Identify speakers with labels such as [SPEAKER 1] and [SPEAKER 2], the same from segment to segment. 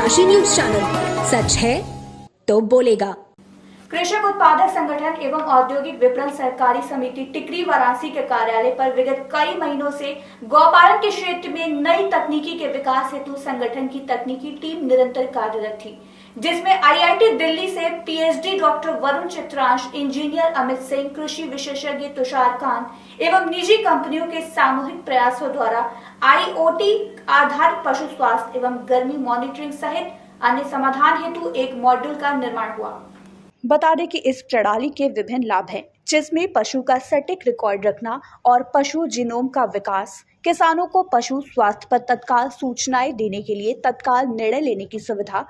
[SPEAKER 1] Kashi news channel, सच है तो बोलेगा।
[SPEAKER 2] कृषक उत्पादक संगठन एवं औद्योगिक विपणन सहकारी समिति टिकरी वाराणसी के कार्यालय पर विगत कई महीनों से गौपालन के क्षेत्र में नई तकनीकी के विकास हेतु संगठन की तकनीकी टीम निरंतर कार्यरत थी, जिसमें आईआईटी दिल्ली से PhD doctor Varun Chitransh, engineer Amit Singh, कृषि विशेषज्ञ तुषार कांत एवं निजी कंपनियों के सामूहिक प्रयासों द्वारा आईओटी आधारित पशु स्वास्थ्य एवं गर्मी मॉनिटरिंग सहित अन्य समाधान हेतु एक मॉड्यूल का निर्माण हुआ। बता दें कि इस प्रणाली के विभिन्न लाभ हैं, जिसमें पशु का सटीक रिकॉर्ड रखना और पशु जीनोम का विकास, किसानों को पशु स्वास्थ्य पर तत्काल सूचनाएं देने के लिए तत्काल निर्णय लेने की सुविधा,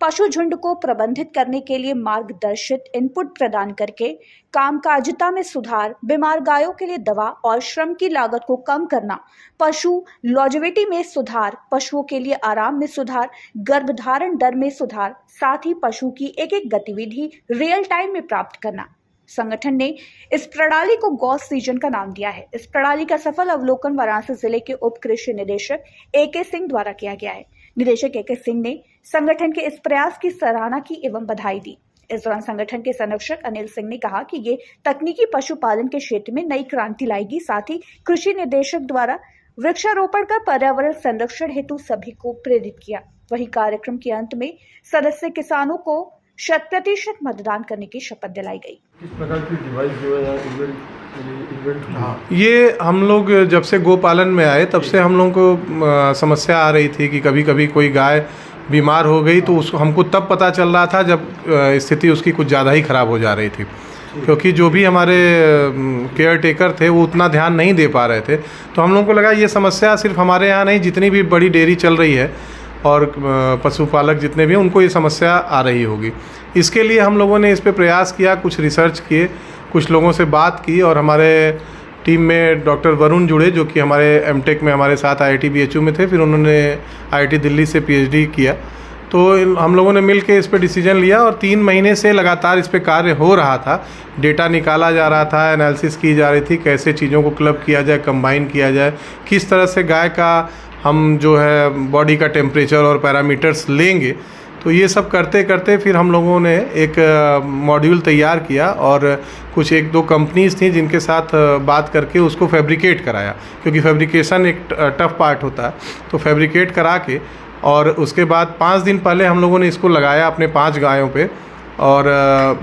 [SPEAKER 2] पशु झुंड को प्रबंधित करने के लिए मार्गदर्शित इनपुट प्रदान करके कामकाजिता में सुधार, बीमार गायों के लिए दवा और श्रम की लागत को कम करना, पशु लॉन्जेविटी में सुधार, पशुओं के लिए आराम में सुधार, गर्भधारण दर में सुधार, साथ ही पशु की एक एक गतिविधि रियल टाइम में प्राप्त करना। संगठन ने इस प्रणाली को गौ सीजन का नाम दिया है। इस प्रणाली का सफल अवलोकन वाराणसी जिले के उप कृषि निदेशक AK सिंह द्वारा किया गया है। निदेशक AK सिंह ने संगठन के इस प्रयास की सराहना की एवं बधाई दी। इस दौरान संगठन के संरक्षक अनिल सिंह ने कहा कि ये तकनीकी पशुपालन के क्षेत्र में नई क्रांति लाएगी। साथ ही कृषि निदेशक द्वारा वृक्षारोपण कर पर्यावरण संरक्षण हेतु सभी को प्रेरित किया। वहीं कार्यक्रम के अंत में सदस्य किसानों को 100% मतदान करने की शपथ दिलाई गई।
[SPEAKER 3] किस प्रकार की डिवाइस जो है इवेंट
[SPEAKER 4] ये हम लोग जब से गोपालन में आए तब से हम लोगों को समस्या आ रही थी कि कभी कभी कोई गाय बीमार हो गई तो उसको हमको तब पता चल रहा था जब स्थिति उसकी कुछ ज़्यादा ही ख़राब हो जा रही थी, क्योंकि जो भी हमारे केयर टेकर थे वो उतना ध्यान नहीं दे पा रहे थे। तो हम लोगों को लगा ये समस्या सिर्फ हमारे यहाँ नहीं, जितनी भी बड़ी डेयरी चल रही है और पशुपालक जितने भी हैं उनको ये समस्या आ रही होगी। इसके लिए हम लोगों ने इस पे प्रयास किया, कुछ रिसर्च किए, कुछ लोगों से बात की और हमारे टीम में डॉक्टर वरुण जुड़े जो कि हमारे एमटेक में हमारे साथ IIT BHU में थे, फिर उन्होंने IIT दिल्ली से PhD किया। तो हम लोगों ने मिल के इस पे डिसीजन लिया और 3 महीने से लगातार इस पे कार्य हो रहा था। डेटा निकाला जा रहा था, एनालिसिस की जा रही थी, कैसे चीज़ों को क्लब किया जाए, कंबाइन किया जाए, किस तरह से गाय का हम जो है बॉडी का टेम्परेचर और पैरामीटर्स लेंगे। तो ये सब करते करते फिर हम लोगों ने एक मॉड्यूल तैयार किया और कुछ 1-2 कंपनीज़ थी जिनके साथ बात करके उसको फैब्रिकेट कराया, क्योंकि फैब्रिकेशन एक टफ पार्ट होता है। तो फैब्रिकेट करा के और उसके बाद 5 दिन पहले हम लोगों ने इसको लगाया अपने 5 गायों पे और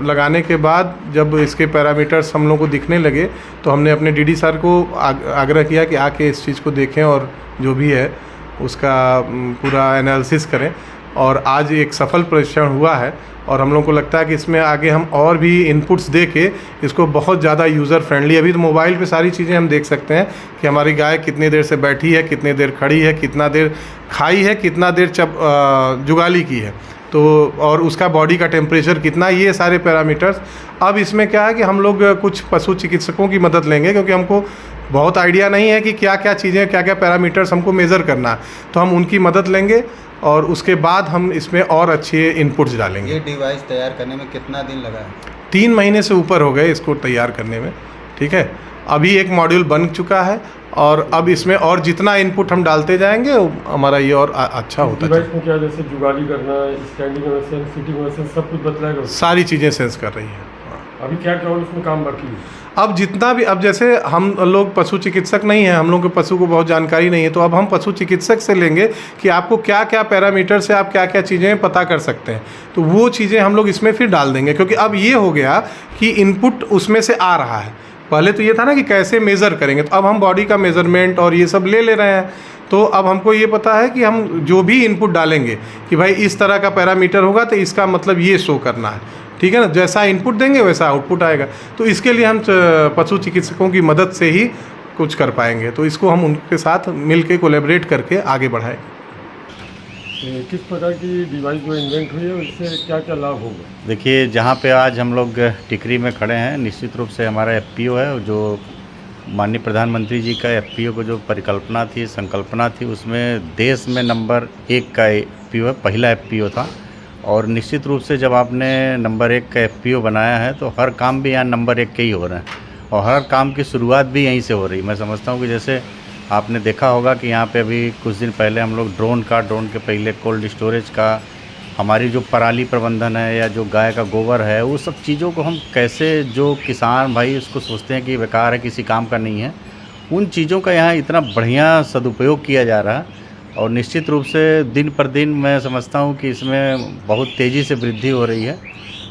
[SPEAKER 4] लगाने के बाद जब इसके पैरामीटर्स हम लोगों को दिखने लगे तो हमने अपने DD सर को आग्रह किया कि आके इस चीज़ को देखें और जो भी है उसका पूरा एनालिसिस करें। और आज एक सफल परीक्षण हुआ है और हम लोगों को लगता है कि इसमें आगे हम और भी इनपुट्स दे के इसको बहुत ज़्यादा यूज़र फ्रेंडली, अभी तो मोबाइल पे सारी चीज़ें हम देख सकते हैं कि हमारी गाय कितनी देर से बैठी है, कितनी देर खड़ी है, कितना देर खाई है, कितना देर जुगाली की है, तो और उसका बॉडी का टेम्परेचर कितना, ये सारे पैरामीटर्स। अब इसमें क्या है कि हम लोग कुछ पशु चिकित्सकों की मदद लेंगे, क्योंकि हमको बहुत आइडिया नहीं है कि क्या क्या चीज़ें, क्या क्या पैरामीटर्स हमको मेज़र करना है, तो हम उनकी मदद लेंगे और उसके बाद हम इसमें और अच्छे इनपुट्स डालेंगे।
[SPEAKER 5] ये डिवाइस तैयार करने में कितना दिन लगा है?
[SPEAKER 4] 3 महीने से ऊपर हो गए इसको तैयार करने में। ठीक है, अभी एक मॉड्यूल बन चुका है और अब इसमें और जितना इनपुट हम डालते जाएंगे हमारा ये और अच्छा होता है।
[SPEAKER 3] डिवाइस में क्या जैसे जुगाली करना, स्टैंडिंग एवरेशन, सिटिंग एवरेशन सब कुछ बतलाएगा?
[SPEAKER 4] सारी चीज़ें सेंस कर रही है।
[SPEAKER 3] अभी क्या क्या और उसमें काम बाकी है?
[SPEAKER 4] अब जितना भी, अब जैसे हम लोग पशु चिकित्सक नहीं हैं, हम लोग को पशु को बहुत जानकारी नहीं है, तो अब हम पशु चिकित्सक से लेंगे कि आपको क्या क्या पैरामीटर से आप क्या क्या चीज़ें पता कर सकते हैं, तो वो चीज़ें हम लोग इसमें फिर डाल देंगे। क्योंकि अब ये हो गया कि इनपुट उसमें से आ रहा है, पहले तो ये था ना कि कैसे मेज़र करेंगे, तो अब हम बॉडी का मेज़रमेंट और ये सब ले रहे हैं। तो अब हमको ये पता है कि हम जो भी इनपुट डालेंगे कि भाई इस तरह का पैरामीटर होगा तो इसका मतलब ये शो करना है, ठीक है ना, जैसा इनपुट देंगे वैसा आउटपुट आएगा। तो इसके लिए हम पशु चिकित्सकों की मदद से ही कुछ कर पाएंगे, तो इसको हम उनके साथ मिल के कोलैबोरेट करके आगे बढ़ाएंगे।
[SPEAKER 3] किस प्रकार की डिवाइस जो इन्वेंट हुई है उससे क्या क्या लाभ होगा?
[SPEAKER 5] देखिए, जहाँ पे आज हम लोग टिकरी में खड़े हैं, निश्चित रूप से हमारा FPO है, जो माननीय प्रधानमंत्री जी का FPO को जो परिकल्पना थी, संकल्पना थी, उसमें देश में नंबर 1 का FPO है, पहला FPO था। और निश्चित रूप से जब आपने नंबर 1 का FPO बनाया है तो हर काम भी यहाँ नंबर 1 के ही हो रहे हैं और हर काम की शुरुआत भी यहीं से हो रही है। मैं समझता हूँ कि जैसे आपने देखा होगा कि यहाँ पे अभी कुछ दिन पहले हम लोग ड्रोन के पहले कोल्ड स्टोरेज का हमारी जो पराली प्रबंधन है या जो गाय का गोबर है, वो सब चीज़ों को हम कैसे, जो किसान भाई उसको सोचते हैं कि बेकार है, किसी काम का नहीं है, उन चीज़ों का यहाँ इतना बढ़िया सदुपयोग किया जा रहा है। और निश्चित रूप से दिन पर दिन मैं समझता हूँ कि इसमें बहुत तेज़ी से वृद्धि हो रही है।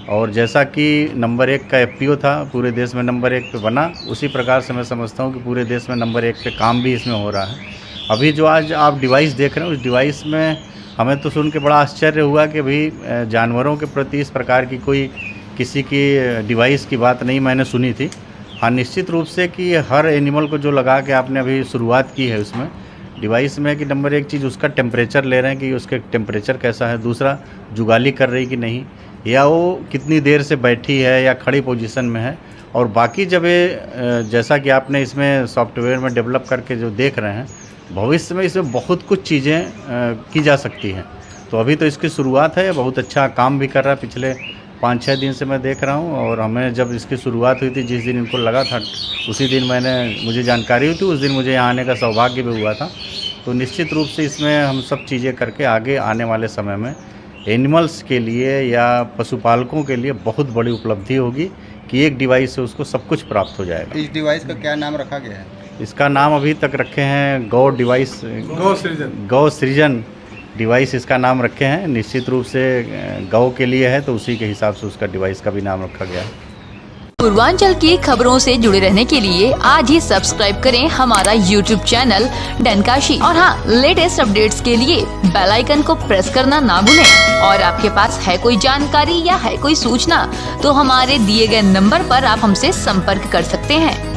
[SPEAKER 5] और जैसा कि नंबर 1 का FPO था, पूरे देश में नंबर 1 पे बना, उसी प्रकार से मैं समझता हूँ कि पूरे देश में नंबर 1 पे काम भी इसमें हो रहा है। अभी जो आज आप डिवाइस देख रहे हैं, उस डिवाइस में हमें तो सुन के बड़ा आश्चर्य हुआ कि भाई जानवरों के प्रति इस प्रकार की कोई किसी की डिवाइस की बात नहीं मैंने सुनी थी। हाँ, निश्चित रूप से कि हर एनिमल को जो लगा के आपने अभी शुरुआत की है उसमें डिवाइस में, कि नंबर 1 चीज़ उसका टेम्परेचर ले रहे हैं कि उसके टेम्परेचर कैसा है, दूसरा जुगाली कर रही कि नहीं, या वो कितनी देर से बैठी है या खड़ी पोजीशन में है। और बाकी जब ये जैसा कि आपने इसमें सॉफ्टवेयर में डेवलप करके जो देख रहे हैं, भविष्य में इसमें बहुत कुछ चीज़ें की जा सकती हैं। तो अभी तो इसकी शुरुआत है, बहुत अच्छा काम भी कर रहा है। पिछले 5-6 दिन से मैं देख रहा हूँ, और हमें जब इसकी शुरुआत हुई थी, जिस दिन इनको लगा था उसी दिन मुझे जानकारी हुई थी, उस दिन मुझे यहाँ आने का सौभाग्य भी हुआ था। तो निश्चित रूप से इसमें हम सब चीज़ें करके आगे आने वाले समय में एनिमल्स के लिए या पशुपालकों के लिए बहुत बड़ी उपलब्धि होगी कि एक डिवाइस से उसको सब कुछ प्राप्त हो जाएगा।
[SPEAKER 6] इस डिवाइस का क्या नाम रखा गया है?
[SPEAKER 5] इसका नाम अभी तक रखे हैं गौ सृजन डिवाइस इसका नाम रखे हैं। निश्चित रूप से गौ के लिए है, तो उसी के हिसाब से उसका डिवाइस का भी नाम रखा गया है।
[SPEAKER 7] पूर्वांचल की खबरों से जुड़े रहने के लिए आज ही सब्सक्राइब करें हमारा YouTube चैनल डनकाशी, और हाँ, लेटेस्ट अपडेट्स के लिए बेल आइकन को प्रेस करना ना भूलें। और आपके पास है कोई जानकारी या है कोई सूचना, तो हमारे दिए गए नंबर पर आप हमसे संपर्क कर सकते हैं।